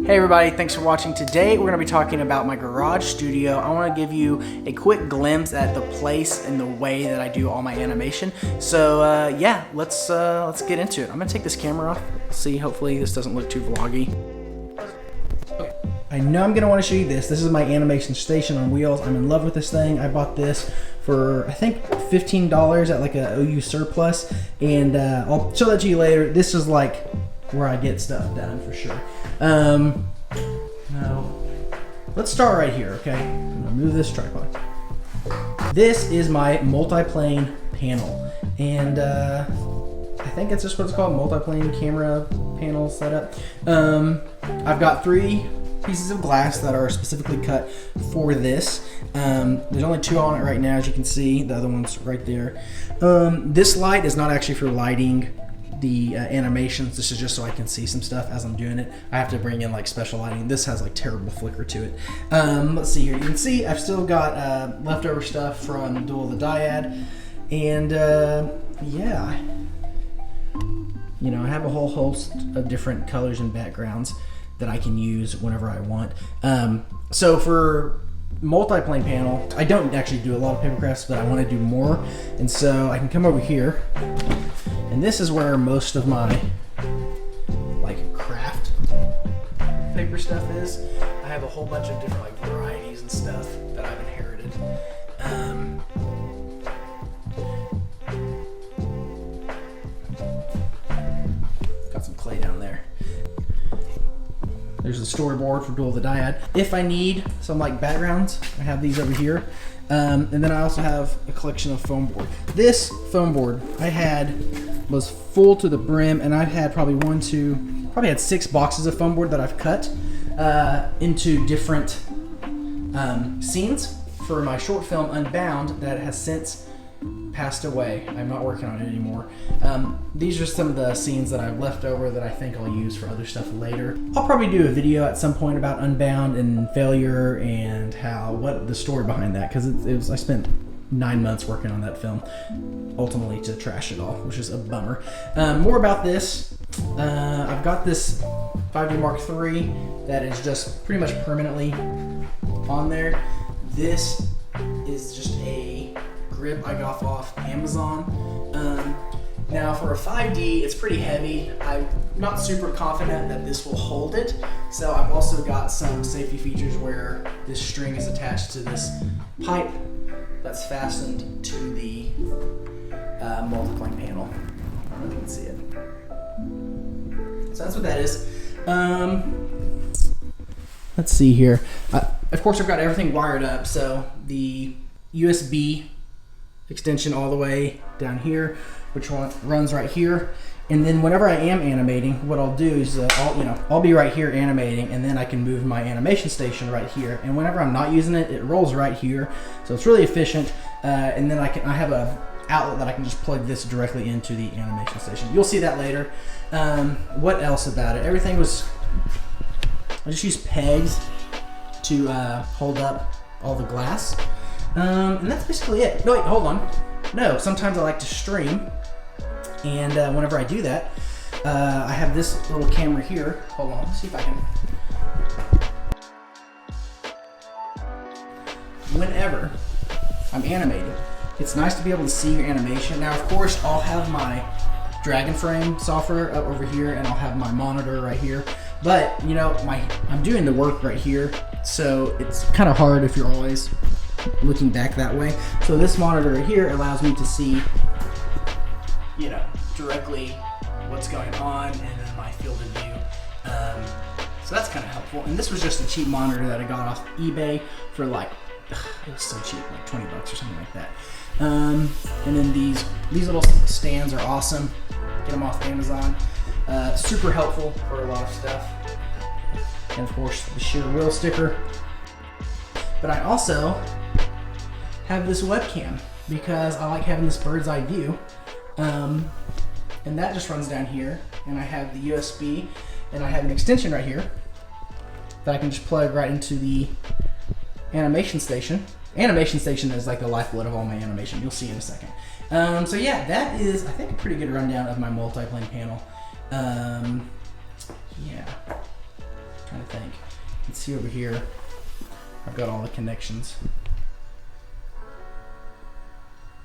Hey everybody, thanks for watching. Today we're going to be talking about my garage studio. I want to give you a quick glimpse at the place and the way that I do all my animation. So yeah, let's get into it. I'm going to take this camera off. See, hopefully this doesn't look too vloggy. Okay. I know I'm going to want to show you this. This is my animation station on wheels. I'm in love with this thing. I bought this for I think $15 at like a OU surplus, and I'll show that to you later. This is like where I get stuff done for sure. Now, let's start right here, okay? I'm gonna move this tripod. This is my multi-plane panel, and I think that's just what it's called, multi-plane camera panel setup. I've got 3 pieces of glass that are specifically cut for this. There's only 2 on it right now, as you can see. The other one's right there. This light is not actually for lighting the animations. This is just so I can see some stuff as I'm doing it. I have to bring in like special lighting. This has like terrible flicker to it. Let's see here. You can see I've still got leftover stuff from Duel of the Dyad, and yeah, you know, I have a whole host of different colors and backgrounds that I can use whenever I want. So for multi-plane panel, I don't actually do a lot of paper crafts, but I want to do more, and so I can come over here, and this is where most of my like craft paper stuff is. I have a whole bunch of different like varieties and stuff that I've inherited. Got some clay down there. There's the storyboard for Duel of the Dyad. If I need some like backgrounds, I have these over here. And then I also have a collection of foam board. This foam board I had was full to the brim, and I've had probably probably had 6 boxes of foam board that I've cut into different scenes for my short film Unbound that has since passed away. I'm not working on it anymore. These are some of the scenes that I've left over that I think I'll use for other stuff later. I'll probably do a video at some point about Unbound and failure and what the story behind that, because I spent 9 months working on that film, ultimately to trash it all, which is a bummer. More about this. I've got this 5D Mark III that is just pretty much permanently on there. This is just a grip I got off Amazon. Now for a 5D, it's pretty heavy. I'm not super confident that this will hold it, so I've also got some safety features where this string is attached to this pipe that's fastened to the multi-plane panel. I don't know if you can see it. So that's what that is. Let's see here. Of course, I've got everything wired up, so the USB extension all the way down here, which one runs right here. And then whenever I am animating, what I'll do is I'll be right here animating, and then I can move my animation station right here. And whenever I'm not using it, it rolls right here, so it's really efficient. And then I have a outlet that I can just plug this directly into the animation station. You'll see that later. What else about it? Everything was, I just used pegs to hold up all the glass. And that's basically it. No, wait, hold on. No, sometimes I like to stream, and whenever I do that, I have this little camera here. Hold on, let's see if I can. Whenever I'm animating, it's nice to be able to see your animation. Now, of course, I'll have my Dragon Frame software up over here, and I'll have my monitor right here. But, you know, I'm doing the work right here, so it's kind of hard if you're always looking back that way. So this monitor right here allows me to see, you know, directly what's going on, and then my field of view. So that's kind of helpful. And this was just a cheap monitor that I got off eBay for like, it was so cheap, like 20 bucks or something like that. And then these little stands are awesome. Get them off Amazon. Super helpful for a lot of stuff. And of course, the sheer wheel sticker. But I also have this webcam because I like having this bird's eye view. And that just runs down here, and I have the USB, and I have an extension right here that I can just plug right into the animation station. Animation station is like the lifeblood of all my animation. You'll see in a second. So yeah, that is, I think, a pretty good rundown of my multi-plane panel. Yeah. Trying to think. You can see over here, I've got all the connections.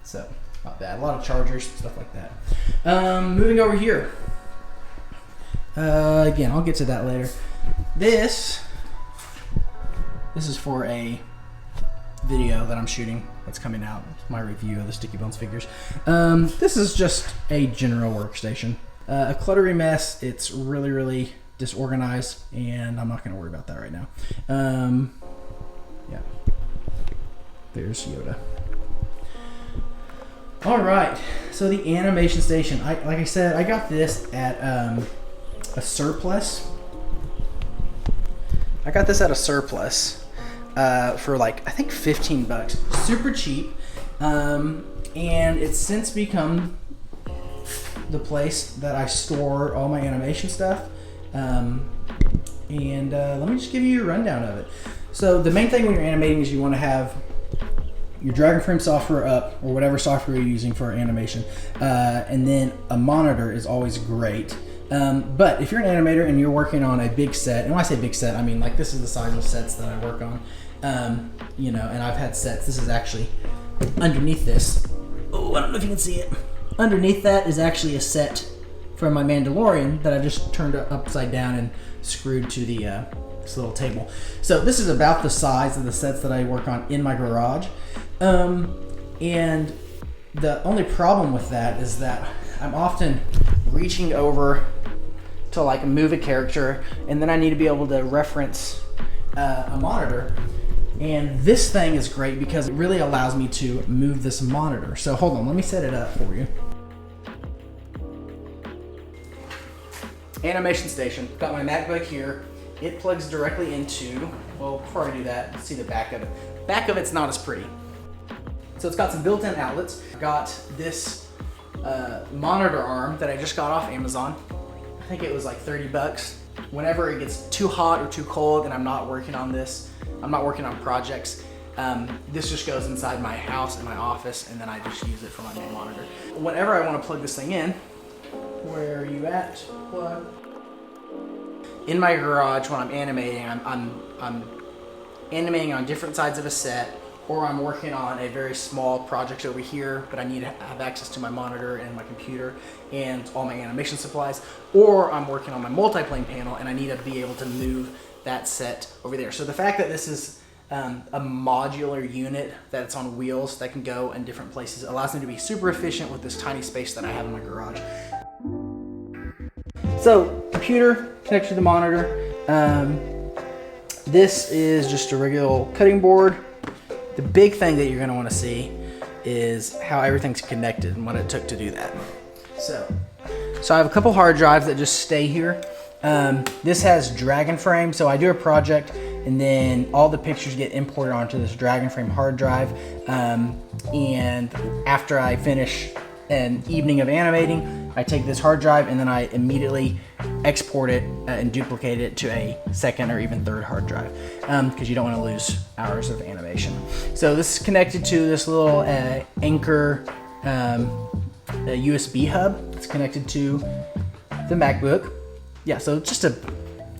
So, not bad. A lot of chargers, stuff like that. Moving over here. Again, I'll get to that later. This is for a video that I'm shooting that's coming out. It's my review of the Sticky Bones figures. This is just a general workstation. A cluttery mess. It's really, really disorganized, and I'm not going to worry about that right now. Yeah. There's Yoda. All right. So the animation station. Like I said, I got this at a surplus. I got this at a surplus for like, I think 15 bucks. Super cheap. And it's since become the place that I store all my animation stuff. Let me just give you a rundown of it. So the main thing when you're animating is you want to have your Dragon Frame software up, or whatever software you're using for animation. And then a monitor is always great. But if you're an animator and you're working on a big set, and when I say big set, I mean like this is the size of sets that I work on. You know, and I've had sets. This is actually underneath this. Oh, I don't know if you can see it. Underneath that is actually a set from my Mandalorian that I just turned upside down and screwed to the this little table. So this is about the size of the sets that I work on in my garage. And the only problem with that is that I'm often reaching over to like move a character, and then I need to be able to reference a monitor. And this thing is great because it really allows me to move this monitor. So hold on, let me set it up for you. Animation station. Got my MacBook here. It plugs directly into, well, before I do that, let's see the back of it. Back of it's not as pretty. So it's got some built-in outlets. Got this monitor arm that I just got off Amazon. I think it was like 30 bucks. Whenever it gets too hot or too cold and I'm not working on this, I'm not working on projects, this just goes inside my house in my office, and then I just use it for my main monitor. Whenever I want to plug this thing in, where are you at? Plug. In my garage when I'm animating, I'm animating on different sides of a set, or I'm working on a very small project over here, but I need to have access to my monitor and my computer and all my animation supplies, or I'm working on my multiplane panel and I need to be able to move that set over there. So the fact that this is a modular unit that's on wheels that can go in different places allows me to be super efficient with this tiny space that I have in my garage. So computer connected to the monitor. This is just a regular cutting board. The big thing that you're going to want to see is how everything's connected and what it took to do that. So I have a couple hard drives that just stay here. This has Dragon Frame, so I do a project and then all the pictures get imported onto this Dragon Frame hard drive. And after I finish an evening of animating, I take this hard drive and then I immediately export it and duplicate it to a second or even third hard drive, because you don't want to lose hours of animation. So this is connected to this little Anchor USB hub. It's connected to the MacBook. Yeah, so just a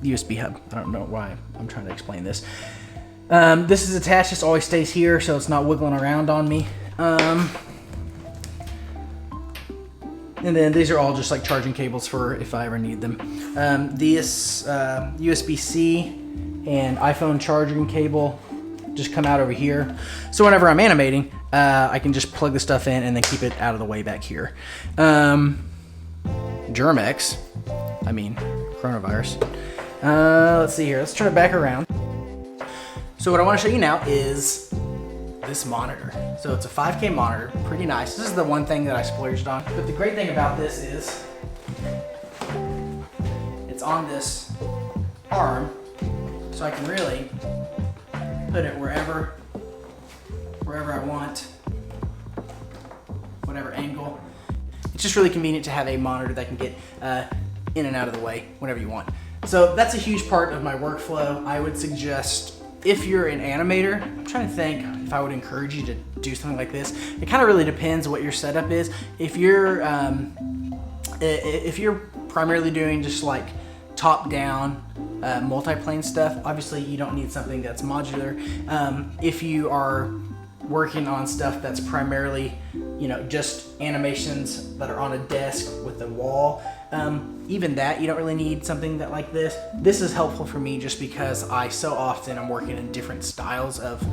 USB hub. I don't know why I'm trying to explain this. This is attached, this always stays here, so it's not wiggling around on me. And then these are all just like charging cables for if I ever need them. This USB-C and iPhone charging cable just come out over here. So whenever I'm animating, I can just plug the stuff in and then keep it out of the way back here. Germex, I mean coronavirus. Let's see here, let's turn it back around. So what I want to show you now is this monitor. So it's a 5K monitor, pretty nice. This is the one thing that I splurged on. But the great thing about this is it's on this arm, so I can really put it wherever I want, whatever angle. It's just really convenient to have a monitor that can get in and out of the way whenever you want. So that's a huge part of my workflow. I would suggest, if you're an animator, I'm trying to think if I would encourage you to do something like this. It kind of really depends what your setup is. If you're primarily doing just like top-down multi-plane stuff. Obviously, you don't need something that's modular. If you are working on stuff that's primarily, you know, just animations that are on a desk with a wall, even that, you don't really need something that like this. This is helpful for me just because I so often am working in different styles of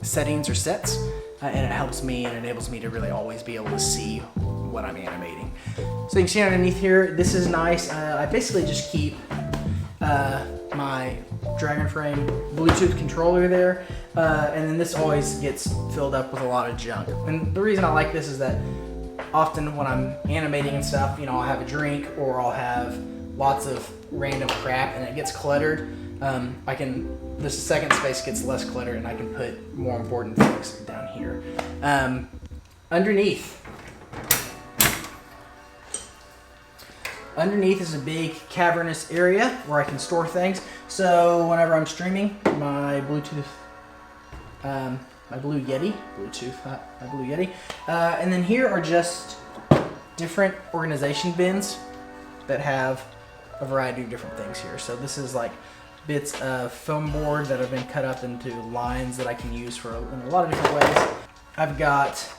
settings or sets, and it helps me and enables me to really always be able to see what I'm animating. So you can see underneath here, this is nice. I basically just keep my Dragon Frame Bluetooth controller there, and then this always gets filled up with a lot of junk. And the reason I like this is that often when I'm animating and stuff, you know, I'll have a drink or I'll have lots of random crap and it gets cluttered. The second space gets less cluttered and I can put more important things down here. Underneath is a big cavernous area where I can store things. So whenever I'm streaming, my Bluetooth, my Blue Yeti, and then here are just different organization bins that have a variety of different things here. So this is like bits of foam board that have been cut up into lines that I can use in a lot of different ways. I've got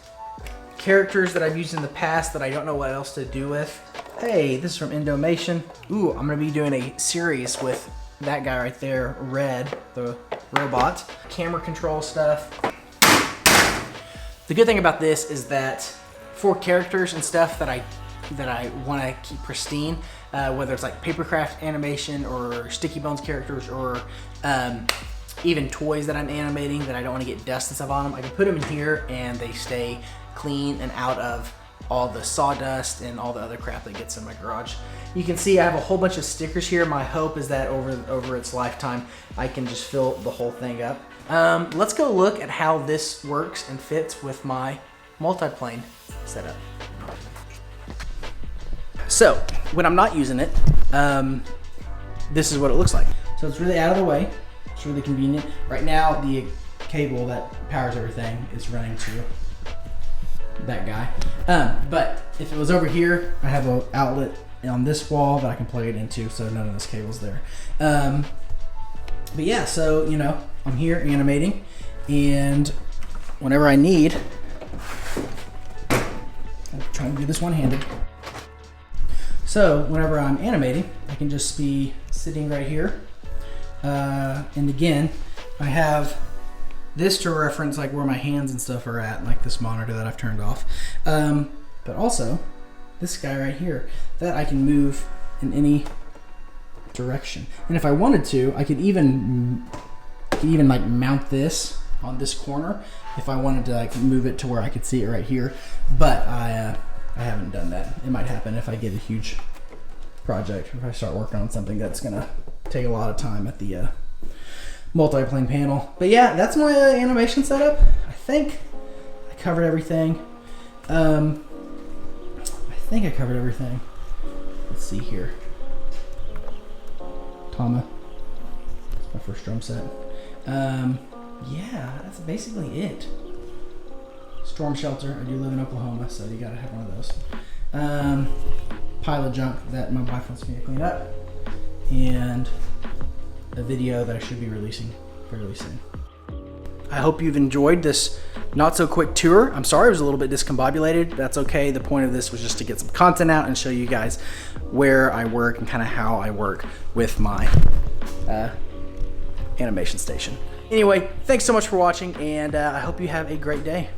characters that I've used in the past that I don't know what else to do with. Hey, this is from Indomation. Ooh, I'm gonna be doing a series with that guy right there, Red, the robot. Camera control stuff. The good thing about this is that for characters and stuff that I want to keep pristine, whether it's like papercraft animation or sticky bones characters or even toys that I'm animating that I don't want to get dust and stuff on them, I can put them in here and they stay clean and out of all the sawdust and all the other crap that gets in my garage. You can see I have a whole bunch of stickers here. My hope is that over its lifetime, I can just fill the whole thing up. Let's go look at how this works and fits with my multiplane setup. So when I'm not using it, this is what it looks like. So it's really out of the way. It's really convenient. Right now, the cable that powers everything is running to that guy. But if it was over here, I have an outlet on this wall that I can plug it into, so none of this cable's there. But yeah, so you know, I'm here animating, and whenever I need, I'm trying to do this one-handed. So whenever I'm animating, I can just be sitting right here, and again, I have this to reference like where my hands and stuff are at, like this monitor that I've turned off. But also this guy right here that I can move in any direction. And if I wanted to, I could even like mount this on this corner if I wanted to like move it to where I could see it right here. But I haven't done that. It might happen if I get a huge project, if I start working on something that's gonna take a lot of time at the multiplane panel. But yeah, that's my animation setup. I think I covered everything. Let's see here. Tama. That's my first drum set. Yeah, that's basically it. Storm shelter. I do live in Oklahoma, so you gotta have one of those. Pile of junk that my wife wants me to clean up. And a video that I should be releasing fairly soon. I hope you've enjoyed this not so quick tour. I'm sorry it was a little bit discombobulated. That's okay. The point of this was just to get some content out and show you guys where I work and kind of how I work with my animation station. Anyway, thanks so much for watching, and I hope you have a great day.